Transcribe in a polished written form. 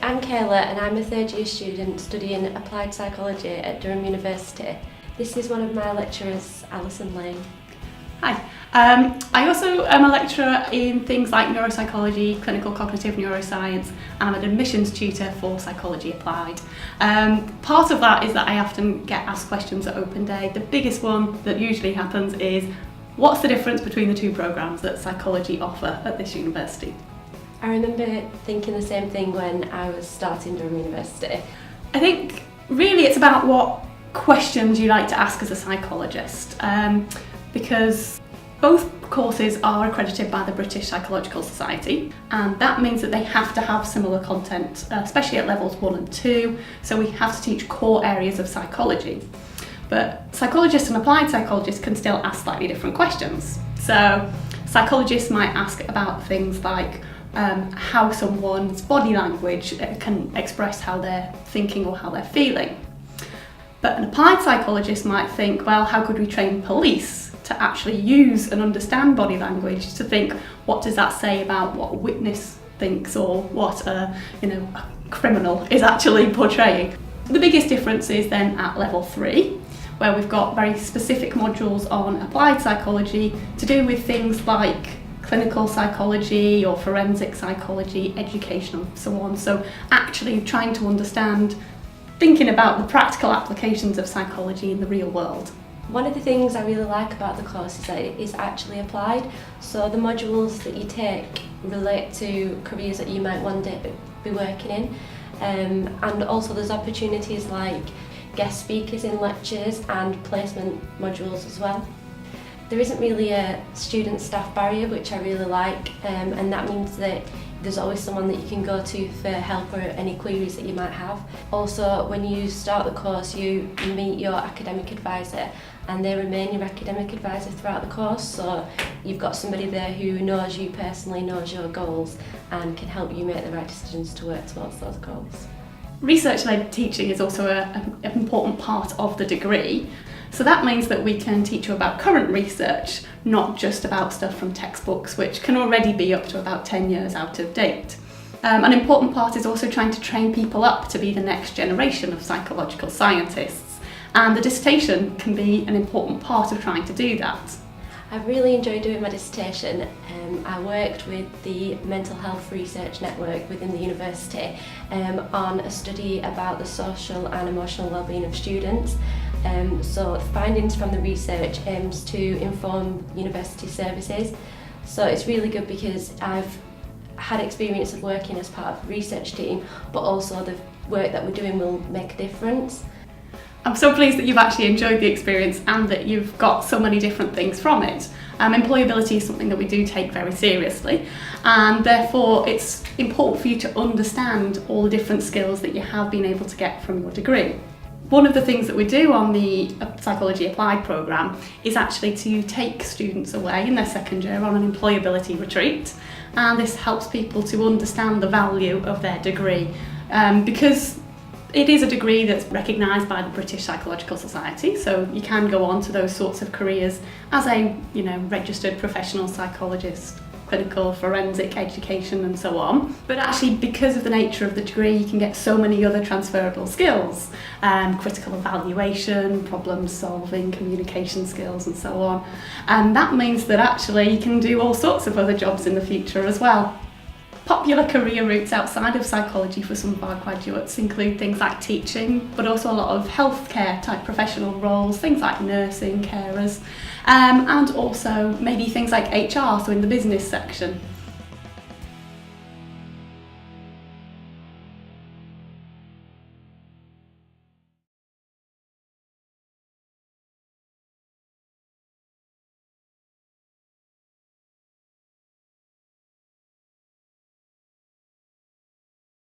I'm Kayla and I'm a third year student studying applied psychology at Durham University. This is one of my lecturers, Alison Lane. Hi, I also am a lecturer in things like neuropsychology, clinical cognitive neuroscience, and I'm an admissions tutor for psychology applied. Part of that is that I often get asked questions at open day. The biggest one that usually happens is, what's the difference between the two programmes that psychology offer at this university? I remember thinking the same thing when I was starting Durham University. I think really it's about what questions you like to ask as a psychologist, because both courses are accredited by the British Psychological Society, and that means that they have to have similar content, especially at levels 1 and 2, so we have to teach core areas of psychology. But psychologists and applied psychologists can still ask slightly different questions. So psychologists might ask about things like how someone's body language can express how they're thinking or how they're feeling. But an applied psychologist might think, well, how could we train police to actually use and understand body language, to think, what does that say about what a witness thinks or what a criminal is actually portraying? The biggest difference is then at level 3, where we've got very specific modules on applied psychology to do with things like clinical psychology or forensic psychology, education and so on. So actually trying to understand, thinking about the practical applications of psychology in the real world. One of the things I really like about the course is that it is actually applied. So the modules that you take relate to careers that you might one day be working in. And also there's opportunities like guest speakers in lectures and placement modules as well. There isn't really a student staff barrier, which I really like, and that means that there's always someone that you can go to for help or any queries that you might have. Also, when you start the course, you meet your academic advisor and they remain your academic advisor throughout the course, so you've got somebody there who knows you personally, knows your goals and can help you make the right decisions to work towards those goals. Research-led teaching is also an important part of the degree. So that means that we can teach you about current research, not just about stuff from textbooks, which can already be up to about 10 years out of date. An important part is also trying to train people up to be the next generation of psychological scientists, and the dissertation can be an important part of trying to do that. I've really enjoyed doing my dissertation. I worked with the Mental Health Research Network within the university on a study about the social and emotional wellbeing of students. So findings from the research aims to inform university services. So it's really good because I've had experience of working as part of the research team, but also the work that we're doing will make a difference. I'm so pleased that you've actually enjoyed the experience and that you've got so many different things from it. Employability is something that we do take very seriously, and therefore it's important for you to understand all the different skills that you have been able to get from your degree. One of the things that we do on the Psychology Applied programme is actually to take students away in their second year on an employability retreat, and this helps people to understand the value of their degree, because it is a degree that's recognised by the British Psychological Society, so you can go on to those sorts of careers as a registered professional psychologist, clinical, forensic, education and so on. But actually, because of the nature of the degree, you can get so many other transferable skills, critical evaluation, problem solving, communication skills and so on. And that means that actually you can do all sorts of other jobs in the future as well. Popular career routes outside of psychology for some of our graduates include things like teaching, but also a lot of healthcare type professional roles, things like nursing, carers, and also maybe things like HR, so in the business section.